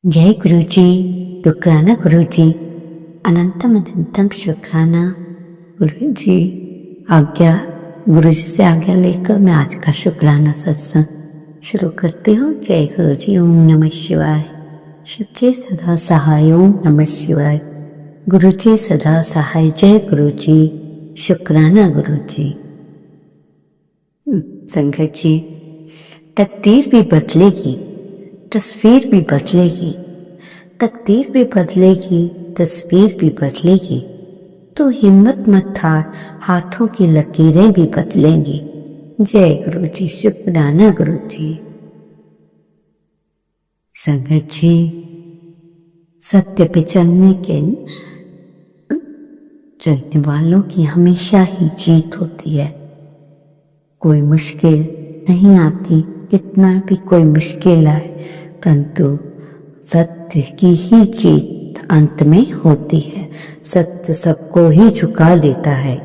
जय गुरु जी। शुक्राना गुरु जी। अनंतम अनंतम शुक्राना गुरु जी। आज्ञा गुरु जी से आज्ञा लेकर मैं आज का शुक्राना सत्संग शुरू करती हूँ। जय गुरु जी। ओम नमः शिवाय। शिव जी सदा सहाय। ओम नमः शिवाय। गुरु जी सदा सहाय। जय गुरु जी। शुक्राना गुरु जी। संगत जी, तकदीर भी बदलेगी, तस्वीर भी बदलेगी, तकदीर भी बदलेगी, तस्वीर भी बदलेगी, तो हिम्मत मत हार, हाथों की लकीरें भी बदलेंगी। जय गुरु जी। शुक्राना गुरु जी। संगत जी, सत्य पे चलने वालों की हमेशा ही जीत होती है। कोई मुश्किल नहीं आती, कितना भी कोई मुश्किल आए, परंतु सत्य की ही जीत अंत में होती है। सत्य सबको ही झुका देता है।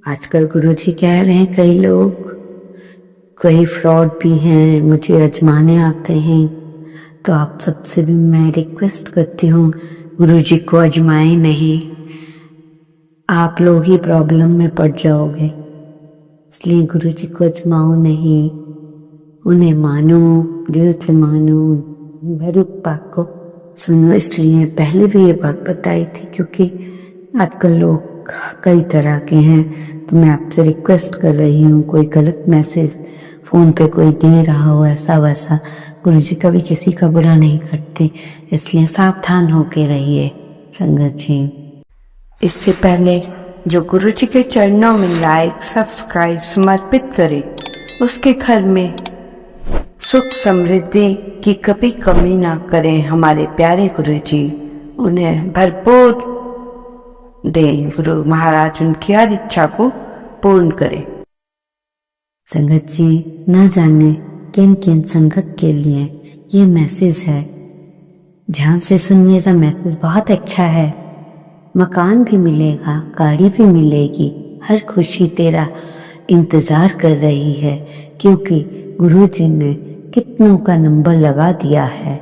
आजकल गुरुजी कह रहे हैं कई लोग, कई फ्रॉड भी हैं, मुझे आजमाने आते हैं, तो आप सबसे भी मैं रिक्वेस्ट करती हूँ, गुरुजी को आजमाए नहीं, आप लोग ही प्रॉब्लम में पड़ जाओगे। इसलिए गुरुजी को आजमाओ नहीं, उन्हें मानो, दिल से मानो, भरूक बात को सुनो। इसलिए पहले भी ये बात बताई थी, क्योंकि आजकल लोग कई तरह के हैं, तो मैं आपसे रिक्वेस्ट कर रही हूँ, कोई गलत मैसेज फोन पे कोई दे रहा हो ऐसा वैसा, गुरुजी कभी किसी का बुरा नहीं करते, इसलिए सावधान होके रहिए संगत जी। इससे पहले जो गुरुजी के चरणों में लाइक सब्सक्राइब समर्पित करे, उसके घर में सुख समृद्धि की कभी कमी ना करें हमारे प्यारे गुरुजी। उन्हें भरपूर दें, गुरु महाराज उनकी हर इच्छा को पूर्ण करें। संगत जी, न जाने किन किन संगत के लिए ये मैसेज है, ध्यान से सुनिएगा। मैसेज बहुत अच्छा है। मकान भी मिलेगा, गाड़ी भी मिलेगी, हर खुशी तेरा इंतजार कर रही है, क्योंकि गुरुजी ने कितनों का नंबर लगा दिया है।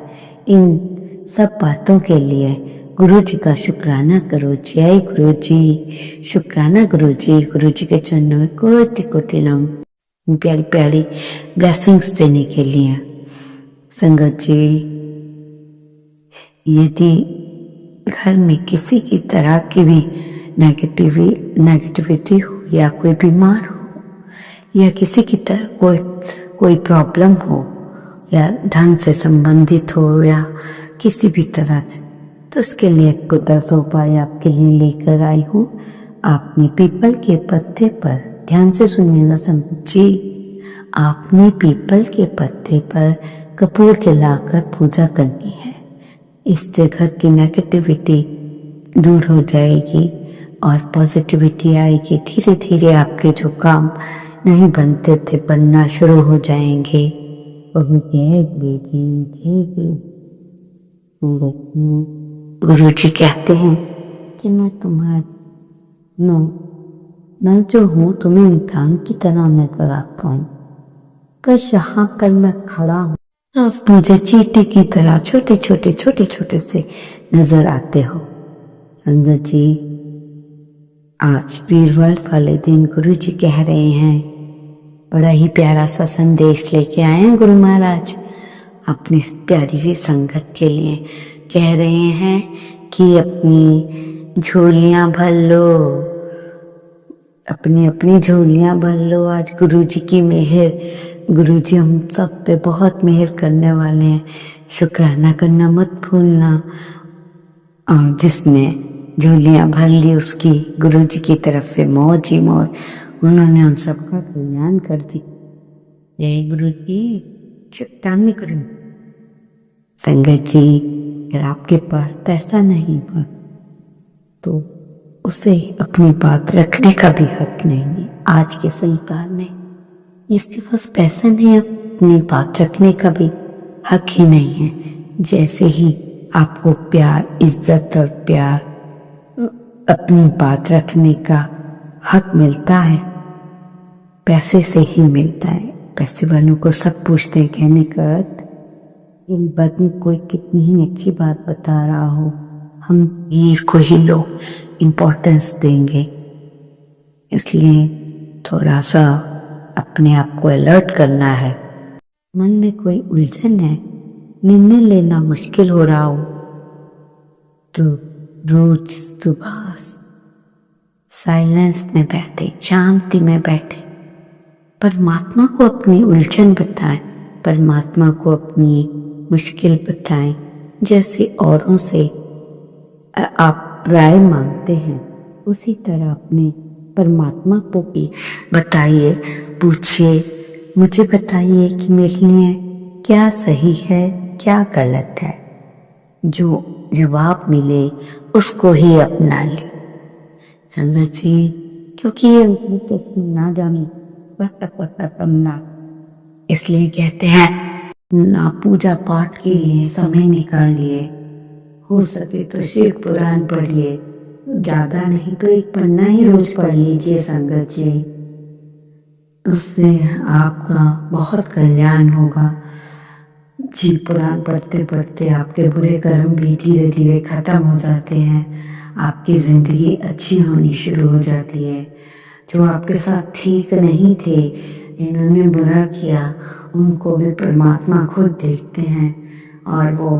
इन सब बातों के लिए गुरुजी का शुक्राना करो। जय गुरु जी। शुक्राना गुरु जी। गुरुजी के चरणों में कोटि कोटि नमन, प्यारी प्यारी ब्लेसिंग्स देने के लिए। संगत जी, यदि घर में किसी की तरह की भी नेगेटिविटी हो, या कोई बीमार हो, या किसी की तरह कोई प्रॉब्लम हो, या धन से संबंधित हो, या किसी भी तरह से, तो उसके लिए कुछ 10 उपाय आपके लिए लेकर आई हूँ। आपने पीपल के पत्ते पर, ध्यान से सुनिएगा संगत जी, आपने पीपल के पत्ते पर कपूर जलाकर पूजा करनी है। इससे घर की नेगेटिविटी दूर हो जाएगी और पॉजिटिविटी आएगी। धीरे धीरे आपके जो काम नहीं बनते थे बनना शुरू हो जाएंगे। गुरु जी कहते हैं कि मैं तुम्हारा मैं जो हूँ तुम्हें इंसान की तरह नजर आता हूँ। कल यहाँ कल मैं खड़ा हूँ, आप मुझे चींटी की तरह छोटे छोटे से नजर आते हो। संगत जी, आज वीरवार वाले दिन गुरु जी कह रहे हैं, बड़ा ही प्यारा सा संदेश लेके आए हैं गुरु महाराज अपनी प्यारी सी संगत के लिए। कह रहे हैं कि अपनी झोलियां भर लो, अपनी झोलियां भर लो। आज गुरु जी की मेहर, गुरु जी हम सब पे बहुत मेहर करने वाले हैं। शुक्राना करना मत भूलना। और जिसने झोलियां भर ली उसकी गुरु जी की तरफ से मौज ही मौज, उन्होंने उन सबका कल्याण कर दी। जय गुरु जी। शुक्राना करूं। संगत जी, अगर आपके पास पैसा नहीं है तो उसे अपनी बात रखने का भी हक नहीं है। आज के संसार में जिसके पास पैसा नहीं, अपनी बात रखने का भी हक ही नहीं है। जैसे ही आपको प्यार, इज्जत और प्यार, अपनी बात रखने का हक मिलता है, पैसे से ही मिलता है। पैसे वालों को सब पूछते हैं, कहने का अर्थ इन बदन कोई कितनी ही अच्छी बात बता रहा हो, हम इसको ही लोग इम्पोर्टेंस देंगे। इसलिए थोड़ा सा अपने आप को अलर्ट करना है। मन में कोई उलझन है, निर्णय लेना मुश्किल हो रहा हो, तो रोज सुबह साइलेंस में बैठे, शांति में बैठे, परमात्मा को अपनी उलझन बताएं, परमात्मा को अपनी मुश्किल बताएं। जैसे औरों से आप राय मांगते हैं, उसी तरह अपने परमात्मा को भी बताइए, पूछिए, मुझे बताइए कि मेरे लिए क्या सही है, क्या गलत है। जो जवाब मिले उसको ही अपना ले। संगत जी, क्योंकि ये ना जाने करना, इसलिए कहते हैं ना पूजा पाठ के लिए समय निकालिए, हो सके तो शिव पुराण पढ़िए, ज्यादा नहीं तो एक पन्ना ही रोज पढ़ लीजिए संगत जी, उससे आपका बहुत कल्याण होगा। शिव पुराण पढ़ते पढ़ते आपके बुरे कर्म भी धीरे धीरे खत्म हो जाते हैं, आपकी जिंदगी अच्छी होनी शुरू हो जाती है। जो आपके साथ ठीक नहीं थे, इन्होंने बुरा किया, उनको भी परमात्मा खुद देखते हैं और वो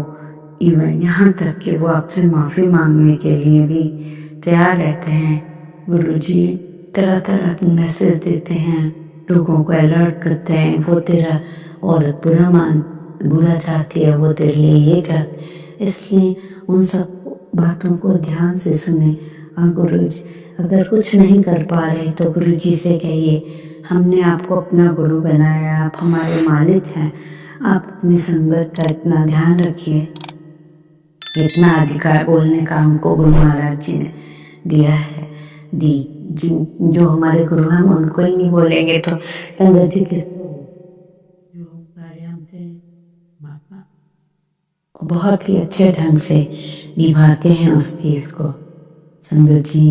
इवन यहाँ तक कि वो आपसे माफ़ी मांगने के लिए भी तैयार रहते हैं। गुरुजी तरह तरह के मैसेज देते हैं, लोगों को अलर्ट करते हैं, वो तेरा औरत बुरा चाहती है, वो तेरे लिए ये चाहती। इसलिए उन सब बातों को ध्यान से सुने। और गुरुजी अगर कुछ नहीं कर पा रहे तो गुरुजी से कहिए, हमने आपको अपना गुरु बनाया, आप हमारे मालिक हैं, आप अपनी संगत का इतना ध्यान रखिए। इतना अधिकार बोलने का हमको गुरु महाराज जी ने दिया है। जो हमारे गुरु हैं उनको ही नहीं बोलेंगे तो संगत जी किसको? बहुत ही अच्छे ढंग से निभाते हैं उस चीज को। संगत जी,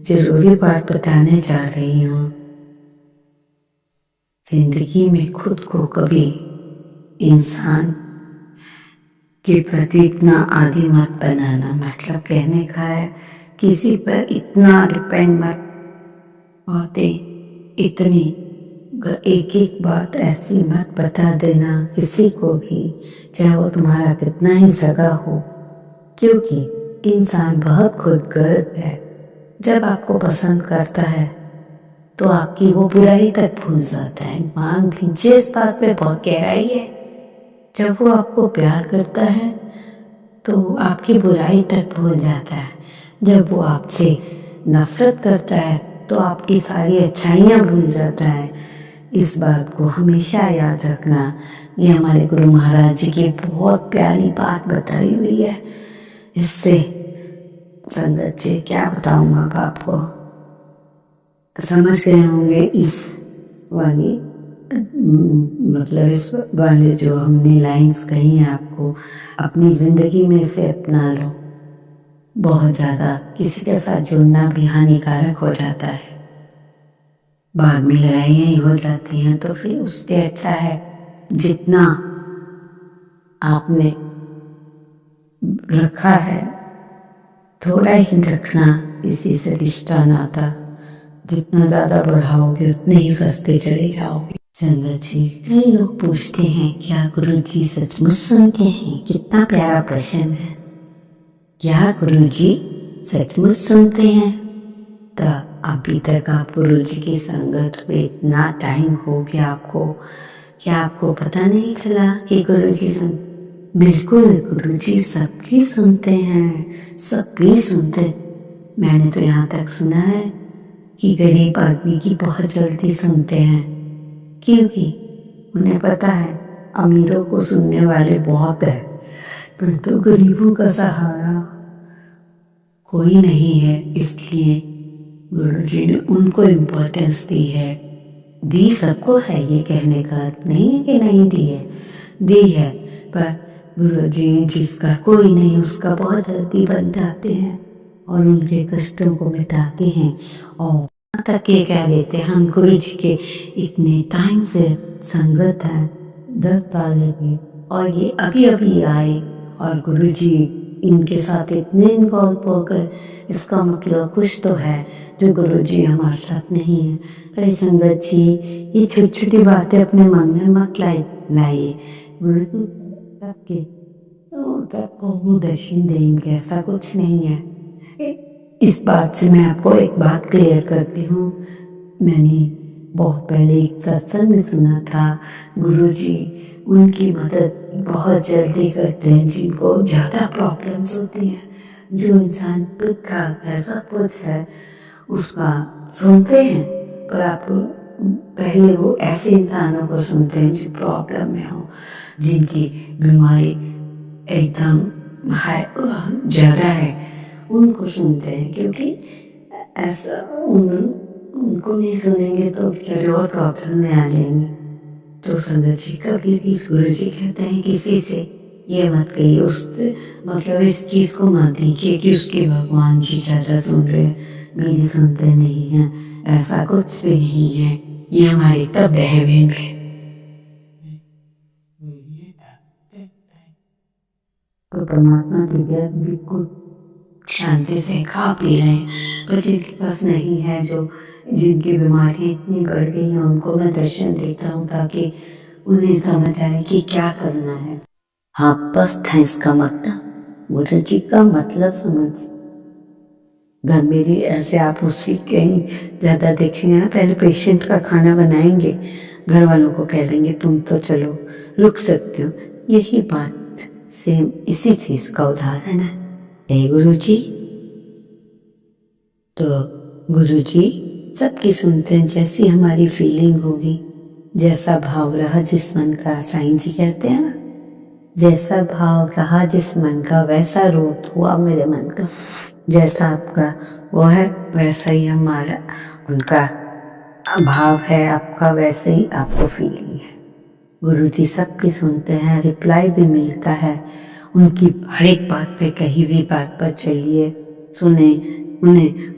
जरूरी बात बताने जा रही हूँ। जिंदगी में खुद को कभी इंसान के प्रति इतना आदी मत बनाना, मतलब कहने का है किसी पर इतना डिपेंड मत होते, इतनी एक एक बात ऐसी मत बता देना किसी को भी, चाहे वो तुम्हारा कितना ही सगा हो, क्योंकि इंसान बहुत खुदगर्ज है। जब आपको पसंद करता है तो आपकी वो बुराई तक भूल जाता है। मान भी जिस बात पे बहुत गहराई है, जब वो आपको प्यार करता है तो आपकी बुराई तक भूल जाता है। जब वो आपसे नफरत करता है तो आपकी सारी अच्छाइयाँ भूल जाता है। इस बात को हमेशा याद रखना। ये हमारे गुरु महाराज जी की बहुत प्यारी बात बताई हुई है। इससे संगत जी क्या बताऊंगा अब आपको, समझ गए होंगे इस वाली मतलब इस वाले जो हमने लाइंस कही हैं आपको, अपनी जिंदगी में से अपना लो। बहुत ज्यादा किसी के साथ जुड़ना भी हानिकारक हो जाता है, बाद में लड़ाइयाँ ही हो जाती हैं। तो फिर उससे अच्छा है जितना आपने रखा है थोड़ा ही रखना, इसी से रिश्ता नाता जितना ज्यादा बढ़ाओगे उतने ही सस्ते चले जाओगे। संगत जी, कई लोग पूछते हैं क्या गुरुजी सचमुच सुनते हैं? कितना प्यारा प्रश्न है। क्या गुरुजी सचमुच सुनते हैं? तो अभी तक आप गुरुजी की संगत में इतना टाइम हो गया आपको, क्या आपको पता नहीं चला कि गुरुजी सुन? बिल्कुल, गुरुजी सबकी सुनते हैं, सबकी सुनते। मैंने तो यहाँ तक सुना है कि गरीब आदमी की बहुत जल्दी सुनते हैं, क्योंकि उन्हें पता है अमीरों को सुनने वाले बहुत है, परंतु गरीबों का सहारा कोई नहीं है। इसलिए गुरुजी ने उनको इम्पोर्टेंस दी है। दी सबको है, ये कहने का अर्थ नहीं है कि नहीं दी है, दी है, पर गुरुजी जिसका कोई नहीं उसका बहुत जल्दी बन जाते हैं और उनके कष्टों को मिटाते हैं। और तक ये कह देते हैं हम गुरुजी के इतने टाइम से संगत है, 10 साल की, और ये अभी अभी आए और गुरुजी इनके साथ इतने इन्वॉल्व हो गए, इसका मतलब कुछ तो है जो गुरुजी हमारे साथ नहीं है। पर संगत जी, ये छोटी छोटी बातें अपने मन में मत लाइए। गुरु सबके वो दर्शन देंगे, ऐसा कुछ नहीं है। इस बात से मैं आपको एक बात क्लियर करती हूँ। मैंने बहुत पहले एक सत्संग में सुना था, गुरुजी उनकी मदद बहुत जल्दी करते हैं जिनको ज़्यादा प्रॉब्लम्स होती हैं। जो इंसान ठीक ठाक है, सब कुछ है, उसका सुनते हैं, पर आप पहले वो ऐसे इंसानों को सुनते हैं जो प्रॉब्लम में हो, जिनकी बीमारी एकदम ज़्यादा है, उनको सुनते हैं। क्योंकि ऐसा उनको नहीं सुनेंगे तो बेचारे और प्रॉब्लम में आ जाएंगे। तो संगत जी, कभी भी गुरु जी कहते हैं किसी से ये मत कहिए, उस मतलब इस चीज़ को मत देखिए कि उसके भगवान जी ज़्यादा सुन रहे हैं, मेरी सुनते नहीं हैं। ऐसा कुछ भी नहीं है, ये हमारी तब बिहेवियर है। तो परमात्मा दिव्या बिल्कुल शांति से खा पी रहे हैं, पर जिनके पास नहीं है, जो जिनकी बीमारी इतनी बढ़ गई है, उनको मैं दर्शन देता हूँ ताकि उन्हें समझ आए कि क्या करना है। हाँ, बस था इसका मतलब। गुरु जी का मतलब समझ। घर मेरी ऐसे आप उसी कहीं ज़्यादा देखेंगे ना, पहले पेशेंट का खाना बनाएंगे, घर वालों को कह देंगे तुम तो चलो रुक सकते हो। यही बात सेम इसी चीज़ का उदाहरण है। गुरुजी, तो गुरुजी सबकी सुनते हैं, जैसी हमारी फीलिंग होगी, जैसा भाव रहा जिस मन का, साईं जी कहते हैं ना, जैसा भाव रहा जिस मन का वैसा रूप हुआ मेरे मन का। जैसा आपका वो है वैसा ही हमारा उनका भाव है, आपका वैसे ही आपको फीलिंग है। गुरुजी सबकी सुनते हैं, रिप्लाई भी मिलता है उनकी हर एक बात पे, कही हुई बात पर चलिए, सुने, उन्हें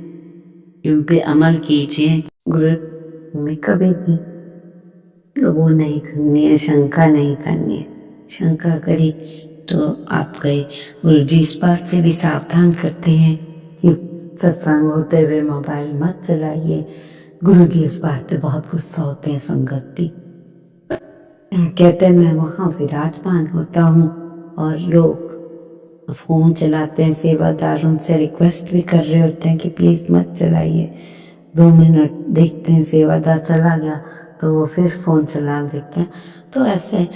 उन पे अमल कीजिए। गुरु में कभी भी वो नहीं करनी है, शंका नहीं करनी है। शंका करी तो आप गए। गुरु जी इस बात से भी सावधान करते हैं कि सत्संग होते हुए मोबाइल मत चलाइए। गुरु जी इस बात से बहुत गुस्सा होते हैं। संगति कहते हैं मैं वहाँ विराजमान होता हूँ और लोग फोन चलाते हैं, सेवादार उनसे रिक्वेस्ट भी कर रहे होते हैं कि प्लीज मत चलाइए। 2 मिनट देखते हैं सेवादार चला गया तो वो फिर फोन चला देते हैं। तो ऐसे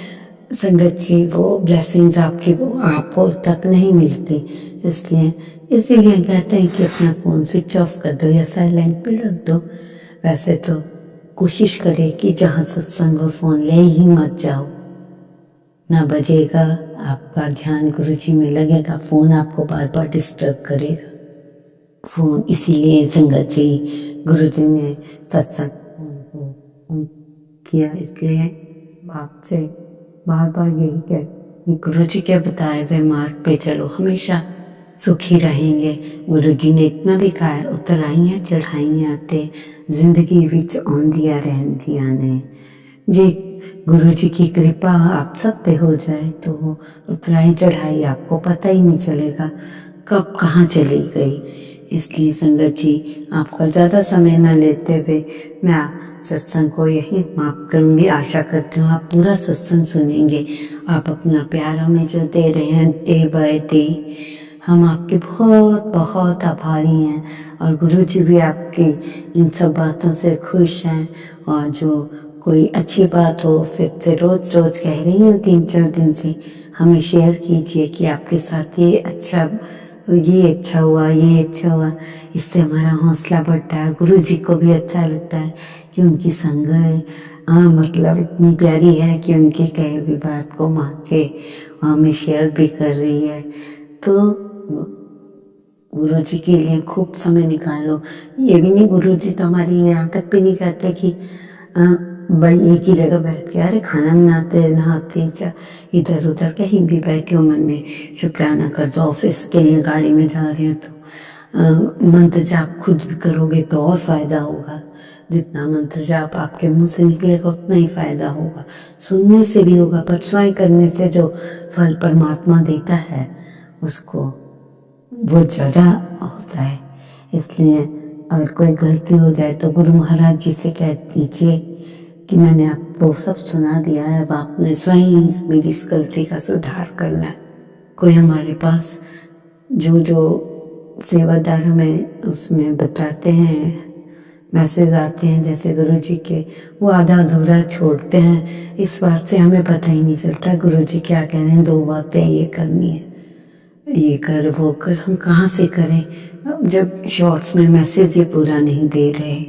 संगत जी वो ब्लेसिंग्स आपकी वो आपको तक नहीं मिलती, इसीलिए कहते हैं कि अपना फोन स्विच ऑफ कर दो या साइलेंट पे रख दो। वैसे तो कोशिश करें कि जहाँ सत्संग और फोन ले ही मत जाओ, ना बजेगा, आपका ध्यान गुरुजी में लगेगा, फोन आपको बार बार डिस्टर्ब करेगा। फोन इसीलिए संगत जी गुरुजी ने सत्संग किया, इसलिए आपसे बार बार यही कह कि गुरुजी के बताए हुए मार्ग पे चलो, हमेशा सुखी रहेंगे। गुरुजी ने इतना भी कहा, उतराइयां चढ़ाइयां ते जिंदगी विच आंदिया रहंदियां ने। जी गुरु जी की कृपा आप सब पे हो जाए तो उतराई चढ़ाई आपको पता ही नहीं चलेगा कब कहाँ चली गई। इसलिए संगत जी आपका ज़्यादा समय न लेते हुए मैं सत्संग को यही समाप्त करूँगी। आशा करती हूँ आप पूरा सत्संग सुनेंगे। आप अपना प्यार हमें जो दे रहे हैं डे बाय डे, हम आपके बहुत बहुत आभारी हैं। और गुरु जी भी आपकी इन सब बातों से खुश हैं। और जो कोई अच्छी बात हो फिर से रोज रोज कह रही हूँ 3-4 दिन से, हमें शेयर कीजिए कि आपके साथ ये अच्छा हुआ, ये अच्छा हुआ। इससे हमारा हौसला बढ़ता है। गुरु जी को भी अच्छा लगता है कि उनकी संगत मतलब इतनी प्यारी है कि उनकी कही हुई बात को मान के हमें शेयर भी कर रही है। तो गुरु जी के लिए खूब समय निकालो। ये भी नहीं, गुरु जी तो हमारी यहाँ तक भी नहीं कहते कि भाई एक ही जगह बैठ के अरे खाना बनाते नहाते इधर उधर कहीं भी बैठे हो, मन में शुक्राना कर दो। ऑफिस के लिए गाड़ी में जा रहे हो तो मंत्र जाप खुद भी करोगे तो और फायदा होगा। जितना मंत्र जाप आपके मुंह से निकलेगा उतना ही फायदा होगा। सुनने से भी होगा, पर स्वयं करने से जो फल परमात्मा देता है उसको वो ज़्यादा होता है। इसलिए अगर कोई गलती हो जाए तो गुरु महाराज जी से कह दीजिए कि मैंने आपको सब सुना दिया है, अब आपने स्वयं मेरी इस गलती का सुधार करना है। कोई हमारे पास जो सेवादार हमें उसमें बताते हैं, मैसेज आते हैं जैसे गुरुजी के, वो आधा अधूरा छोड़ते हैं। इस बात से हमें पता ही नहीं चलता गुरुजी क्या कह रहे हैं। 2 बातें ये करनी है, ये कर वो कर, हम कहाँ से करें जब शॉर्ट्स में मैसेज ही पूरा नहीं दे रहे।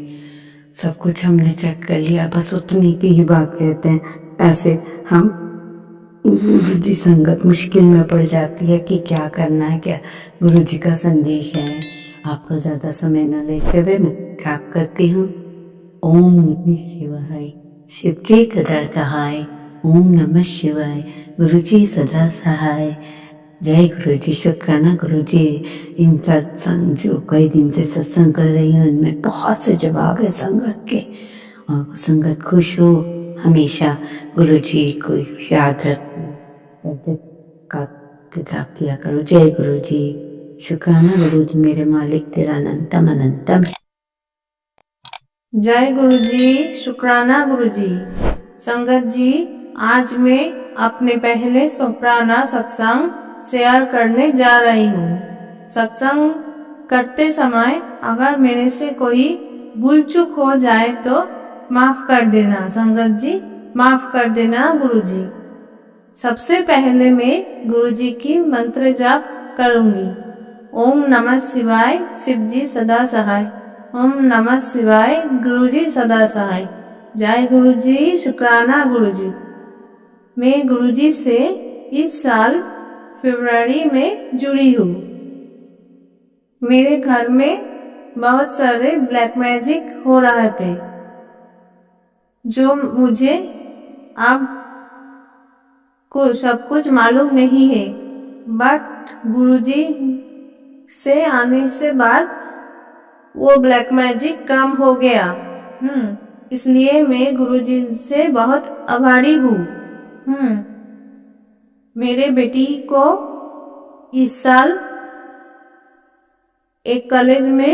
सब कुछ हमने चेक कर लिया, बस उतनी की ही बात कहते हैं। ऐसे हम गुरुजी संगत मुश्किल में पड़ जाती है कि क्या करना है, क्या गुरुजी का संदेश है। आपका ज़्यादा समय न लेते हुए मैं क्या करती हूँ। ओम नमः शिवाय, शिव जी सदा सहाय। ओम नमः शिवाय, गुरुजी सदा सहाय। जय गुरुजी। शुक्राना गुरुजी। इन सत्संग जो कई दिन से सत्संग कर रही हूँ इनमें बहुत से जवाब है संगत के, और संगत खुश हो हमेशा। गुरुजी को याद रखो, किताब किया करो। जय गुरुजी। शुक्राना गुरुजी मेरे मालिक, तेरा अनंतम अनंतम। जय गुरुजी। शुक्राना गुरुजी। संगत जी, आज मैं अपने पहले शुक्राना सत्संग शेयर करने जा रही हूँ। सत्संग करते समय अगर मेरे से कोई भूल चूक हो जाए तो माफ कर देना संगत जी, माफ कर देना गुरुजी। सबसे पहले मैं गुरुजी की मंत्र जाप करूंगी। ओम नमः शिवाय, शिव जी सदा सहाय। ओम नमः शिवाय, गुरुजी सदा सहाय। जय गुरुजी। शुक्राना गुरुजी। मैं गुरुजी से इस साल फरवरी में जुड़ी हूँ। मेरे घर में बहुत सारे ब्लैक मैजिक हो रहे थे जो मुझे अब को सब कुछ मालूम नहीं है, बट गुरुजी से आने से बाद वो ब्लैक मैजिक कम हो गया। इसलिए मैं गुरुजी से बहुत आभारी हूँ। मेरे बेटी को इस साल एक कॉलेज में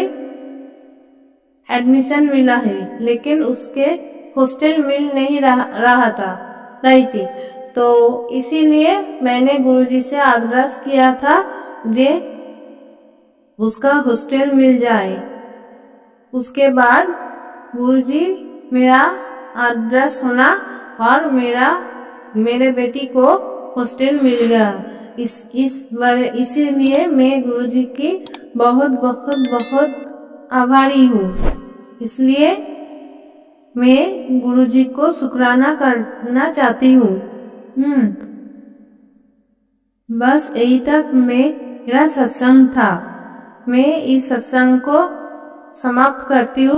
एडमिशन मिला है, लेकिन उसके हॉस्टल मिल नहीं रही थी, तो इसीलिए मैंने गुरुजी से आग्रह किया था जे उसका हॉस्टल मिल जाए। उसके बाद गुरुजी मेरा आग्रह सुना और मेरे बेटी को हॉस्टल मिल गया। इसीलिए मैं गुरुजी की बहुत बहुत बहुत आभारी हूँ। इसलिए मैं गुरुजी को शुक्राना करना चाहती हूँ। बस यही तक मेरा सत्संग था। मैं इस सत्संग को समाप्त करती हूँ।